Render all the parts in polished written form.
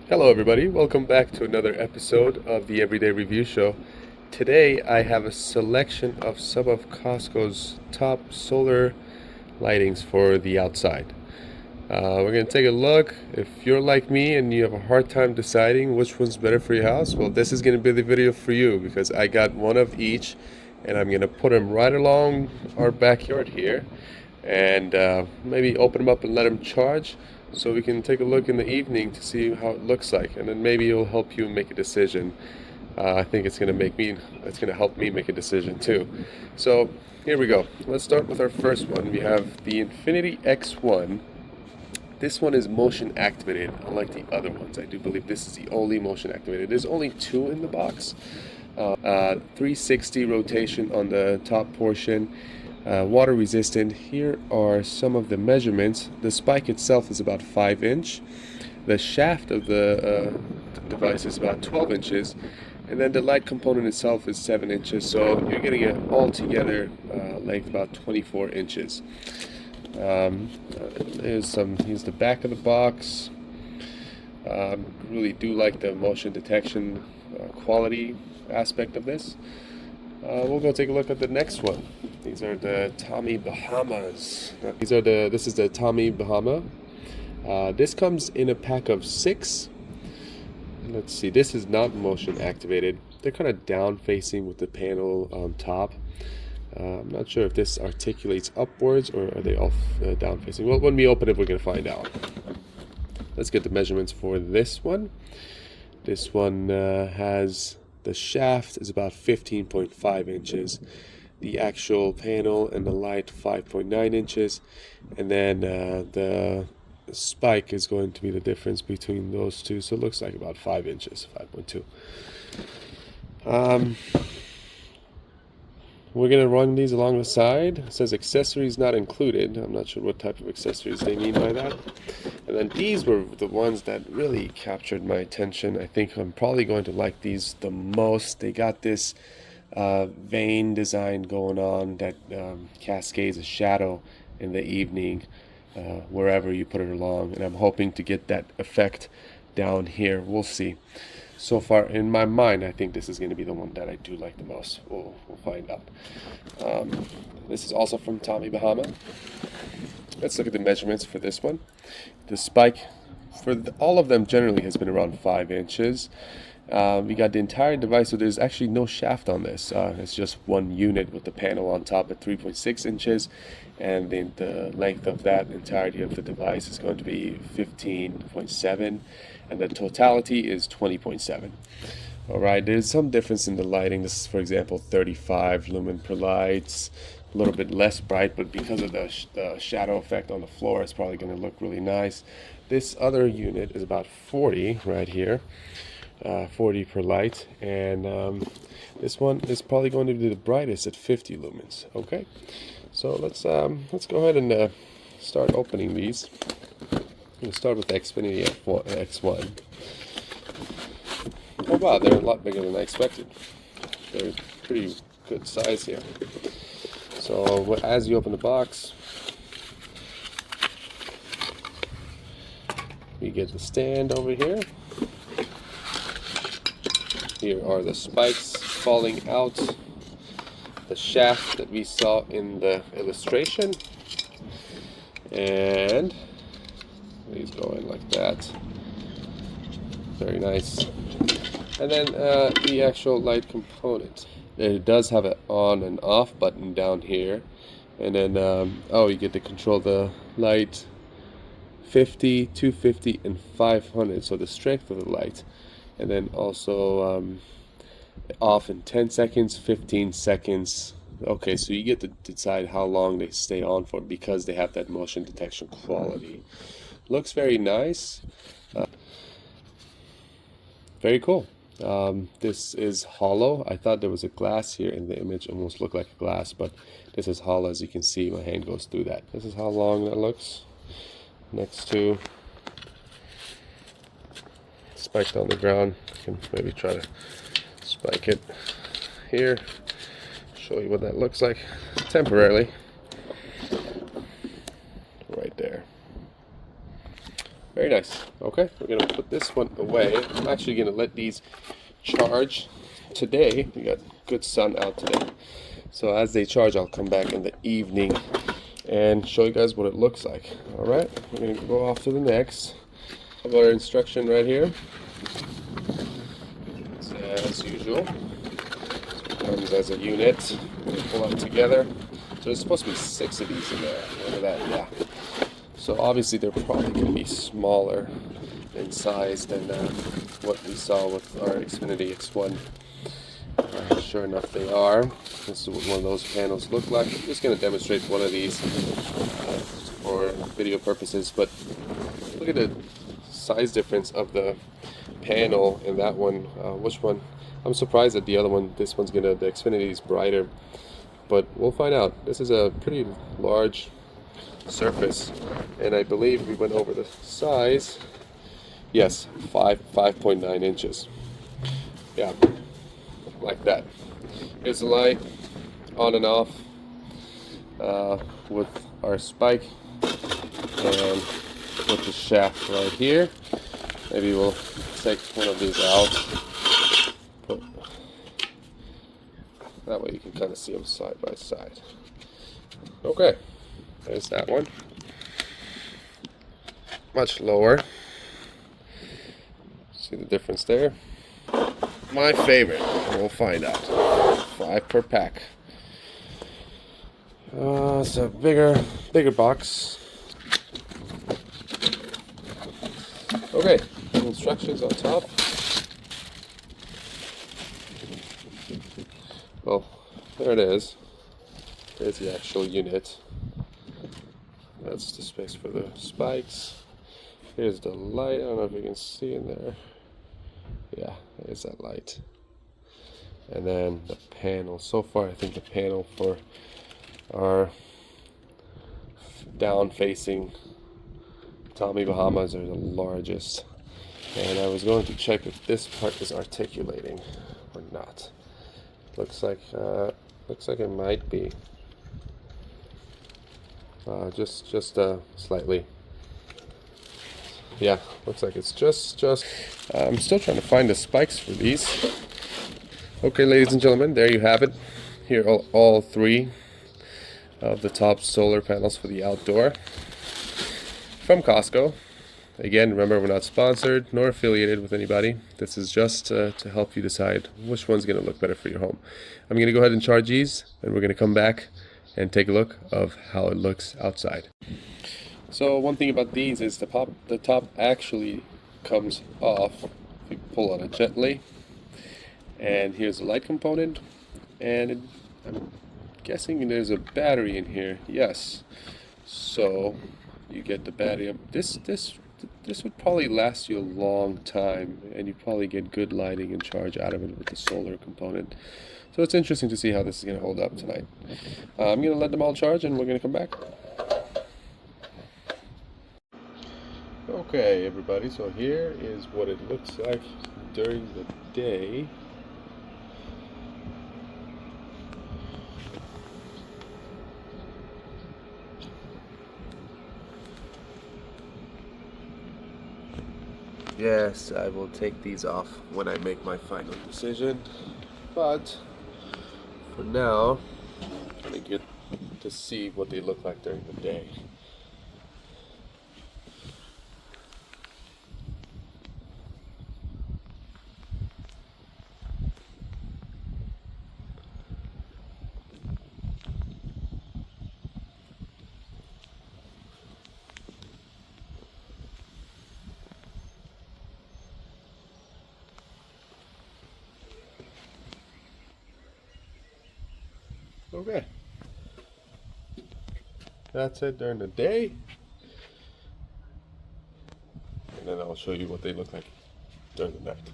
Hello everybody, welcome back to another episode of the Everyday Review Show. Today I have a selection of some of Costco's top solar lightings for the outside. We're going to take a look. If you're like me and you have a hard time deciding which one's better for your house, well, this is going to be the video for you because I got one of each and I'm going to put them right along our backyard here and maybe open them up and let them charge so we can take a look in the evening to see how it looks like, and then maybe it'll help you make a decision. I think it's going to help me make a decision too. So here we go. Let's start with our first one. We have the Infinity X1. This one is motion activated, unlike the other ones. I do believe this is the only motion activated. There's only two in the box. 360 rotation on the top portion. Water resistant. Here are some of the measurements. The spike itself is about 5 inch. The shaft of the device is about 12 inches. And then the light component itself is 7 inches. So you're getting an altogether length about 24 inches. Here's the back of the box. Really do like the motion detection quality aspect of this. We'll go take a look at the next one. These are the Tommy Bahamas. This is the Tommy Bahama. This comes in a pack of 6. Let's see, this is not motion activated. They're kind of down facing with the panel on top. I'm not sure if this articulates upwards or are they all down facing. Well, when we open it, we're going to find out. Let's get the measurements for this one. This one has the shaft is about 15.5 inches. The actual panel and the light 5.9 inches. And then the spike is going to be the difference between those two. So it looks like about 5 inches, 5.2. We're going to run these along the side. It says accessories not included. I'm not sure what type of accessories they mean by that. And then these were the ones that really captured my attention. I think I'm probably going to like these the most. They got this vane design going on that cascades a shadow in the evening wherever you put it along. And I'm hoping to get that effect down here. We'll see. So far, in my mind, I think this is going to be the one that I do like the most. We'll find out. This is also from Tommy Bahama. Let's look at the measurements for this one. The spike for all of them generally has been around 5 inches. We got the entire device, so there's actually no shaft on this. It's just one unit with the panel on top at 3.6 inches. And then the length of that entirety of the device is going to be 15.7. And the totality is 20.7. All right, there's some difference in the lighting. This is, for example, 35 lumen per light. A little bit less bright, but because of the shadow effect on the floor, it's probably going to look really nice. This other unit is about 40 right here. 40 per light, and this one is probably going to be the brightest at 50 lumens. Okay, so let's go ahead and start opening these. We'll start with the Xfinity X1. Oh wow, they're a lot bigger than I expected. They're pretty good size here. So as you open the box, we get the stand over here. Here are the spikes falling out, the shaft that we saw in the illustration, and these go in like that. Very nice. And then the actual light component. It does have an on and off button down here, and then you get to control the light 50, 250, and 500. So the strength of the light. And then also off in 10 seconds, 15 seconds. Okay, so you get to decide how long they stay on for because they have that motion detection quality. Looks very nice. Very cool. This is hollow. I thought there was a glass here in the image. Almost looked like a glass, but this is hollow. As you can see, my hand goes through that. This is how long that looks. Next to spiked on the ground. I can maybe try to spike it here, show you what that looks like temporarily right there. Very nice. Okay, we're gonna put this one away. I'm actually gonna let these charge today. We got good sun out today. So as they charge, I'll come back in the evening and show you guys what it looks like. All right, we're gonna go off to the next. Have our instruction right here. It's as usual. So it comes as a unit. We pull them together. So there's supposed to be 6 of these in there. Remember that? Yeah. So obviously they're probably going to be smaller in size than what we saw with our Xfinity X1. Sure enough, they are. This is what one of those panels look like. I'm just going to demonstrate one of these for video purposes, but look at the size difference of the panel in that one. Which one? I'm surprised that the other one, the Xfinity is brighter, but we'll find out. This is a pretty large surface, and I believe we went over the size. Yes, 5.9 inches. Yeah, like that. Here's the light, on and off, with our spike, and with the shaft right here. Maybe we'll take one of these out. That way you can kind of see them side by side. Okay, there's that one. Much lower. See the difference there? My favorite. We'll find out. 5 per pack. It's a bigger box. Okay, instructions on top. Well, there it is. There's the actual unit. That's the space for the spikes. Here's the light. I don't know if you can see in there. Yeah, there's that light. And then the panel. So far, I think the panel for our down-facing Tommy Bahamas are the largest. And I was going to check if this part is articulating or not. Looks like it might be. Just slightly. Yeah, looks like it's just. I'm still trying to find the spikes for these. Okay, ladies and gentlemen, there you have it. Here are all 3 of the top solar panels for the outdoor from Costco. Again, remember, we're not sponsored nor affiliated with anybody. This is just to help you decide which one's going to look better for your home. I'm going to go ahead and charge these, and we're going to come back and take a look of how it looks outside. So one thing about these is the top actually comes off if you pull on it gently. And here's the light component, and I'm guessing there's a battery in here. Yes. So you get the battery up. This would probably last you a long time, and you probably get good lighting and charge out of it with the solar component. So it's interesting to see how this is going to hold up tonight. I'm going to let them all charge, and we're going to come back. Okay, everybody, so here is what it looks like during the day. Yes, I will take these off when I make my final decision, but for now, I'm trying to get to see what they look like during the day. Okay, that's it during the day, and then I'll show you what they look like during the night.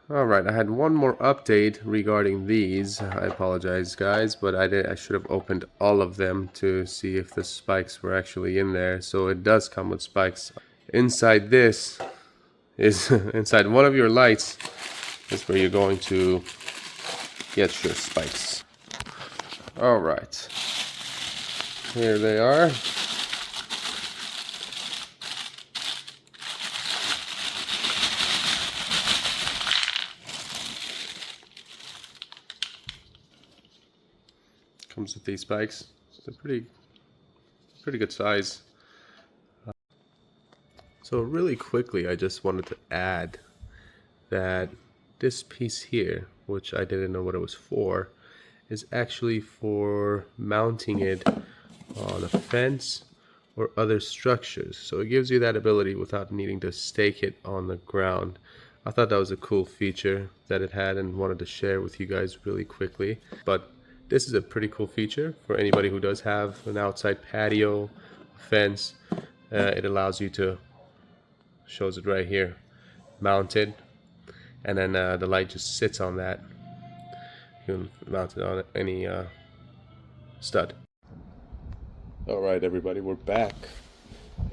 Alright, I had one more update regarding these. I apologize, guys, but I should have opened all of them to see if the spikes were actually in there. So it does come with spikes. Inside this is inside one of your lights is where you're going to get your spikes. Alright, here they are. Comes with these spikes. It's a pretty good size. So really quickly, I just wanted to add that this piece here, which I didn't know what it was for, is actually for mounting it on a fence or other structures. So it gives you that ability without needing to stake it on the ground. I thought that was a cool feature that it had and wanted to share with you guys really quickly. But this is a pretty cool feature for anybody who does have an outside patio, fence. It allows you to, shows it right here, mounted, and then the light just sits on that. You can mount it on any stud. Alright everybody, we're back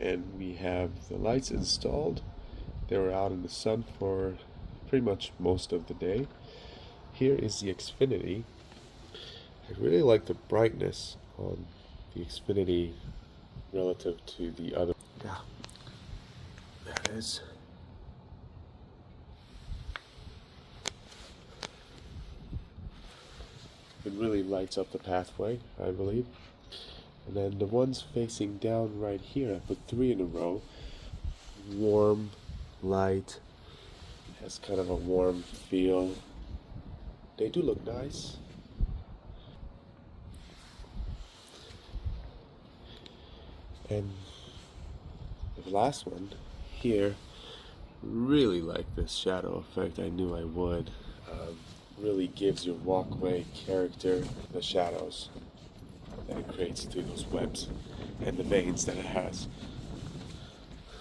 and we have the lights installed. They were out in the sun for pretty much most of the day. Here is the Xfinity. I really like the brightness on the Xfinity relative to the other. Yeah, there it is. It really lights up the pathway, I believe. And then the ones facing down right here, I put 3 in a row. Warm, light, has kind of a warm feel. They do look nice. And the last one here, really like this shadow effect. I knew I would. Really gives your walkway character, the shadows that it creates through those webs and the veins that it has.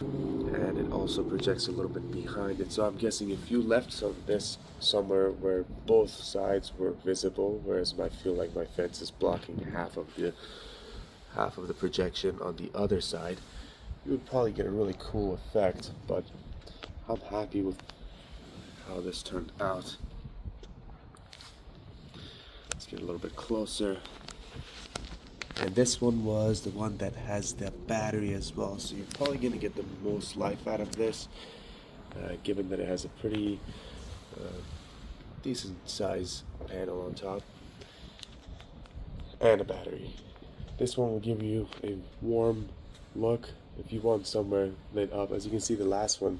And it also projects a little bit behind it, so I'm guessing if you left this somewhere where both sides were visible, whereas I feel like my fence is blocking half of the projection on the other side, you would probably get a really cool effect. But I'm happy with how this turned out. Let's get a little bit closer. And this one was the one that has the battery as well, so you're probably going to get the most life out of this, given that it has a pretty decent size panel on top and a battery. This one will give you a warm look if you want somewhere lit up. As you can see, the last one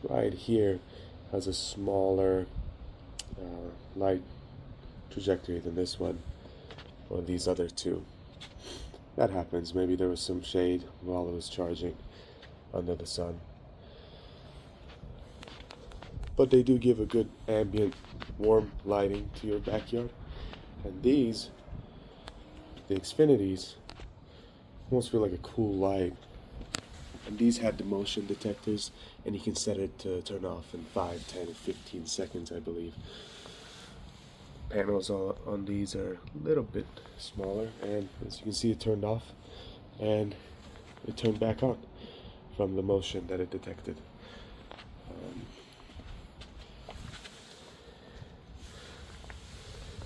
right here has a smaller light trajectory than this one or these other two. That happens. Maybe there was some shade while it was charging under the sun. But they do give a good ambient warm lighting to your backyard. And these, the Xfinities, almost feel like a cool light. And these had the motion detectors, and you can set it to turn off in 5, 10, 15 seconds, I believe. Panels on these are a little bit smaller, and as you can see, it turned off and it turned back on from the motion that it detected.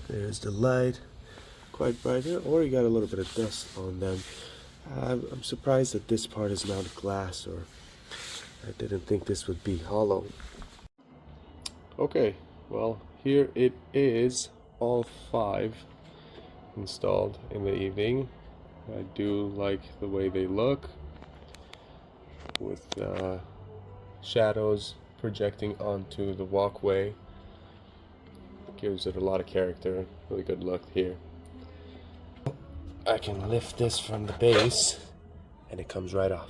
There's the light, quite bright here, or you got a little bit of dust on them. I'm surprised that this part is not glass, or I didn't think this would be hollow. Okay, well, here it is, all 5 installed in the evening. I do like the way they look, with shadows projecting onto the walkway. It gives it a lot of character, really good look here. I can lift this from the base and it comes right off.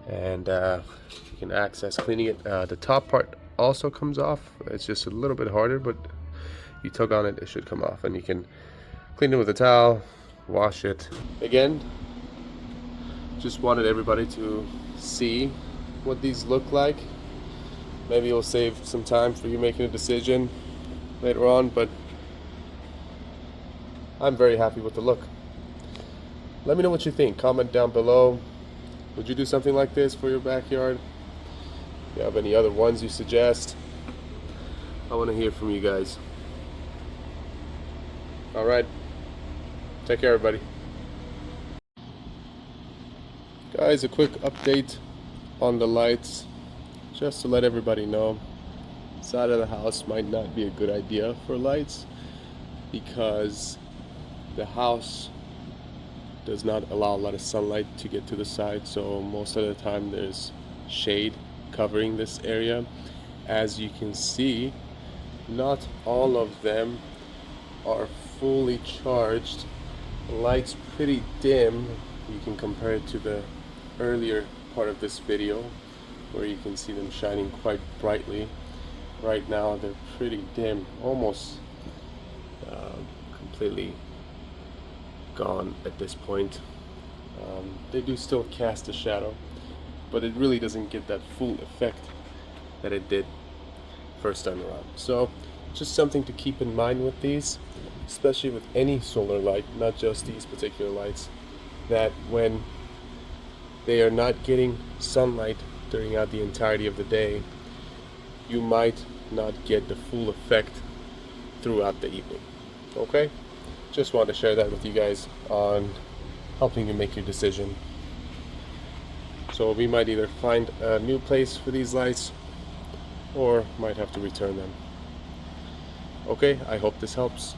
And you can access cleaning it. The top part also comes off. It's just a little bit harder, but you tug on it, it should come off, and you can clean it with a towel, wash it. Again, just wanted everybody to see what these look like. Maybe it'll save some time for you making a decision later on, but I'm very happy with the look. Let me know what you think. Comment down below. Would you do something like this for your backyard? If you have any other ones you suggest, I want to hear from you guys. Alright, take care everybody. Guys, a quick update on the lights, just to let everybody know. Side of the house might not be a good idea for lights, because The house does not allow a lot of sunlight to get to the side, so most of the time there's shade covering this area. As you can see, not all of them are fully charged. The light's pretty dim. You can compare it to the earlier part of this video where you can see them shining quite brightly. Right now they're pretty dim, almost completely gone at this point. They do still cast a shadow, but it really doesn't give that full effect that it did first time around. So just something to keep in mind with these, especially with any solar light, not just these particular lights, that when they are not getting sunlight throughout the entirety of the day, you might not get the full effect throughout the evening. Okay? Just wanted to share that with you guys on helping you make your decision. So we might either find a new place for these lights or might have to return them. Okay, I hope this helps.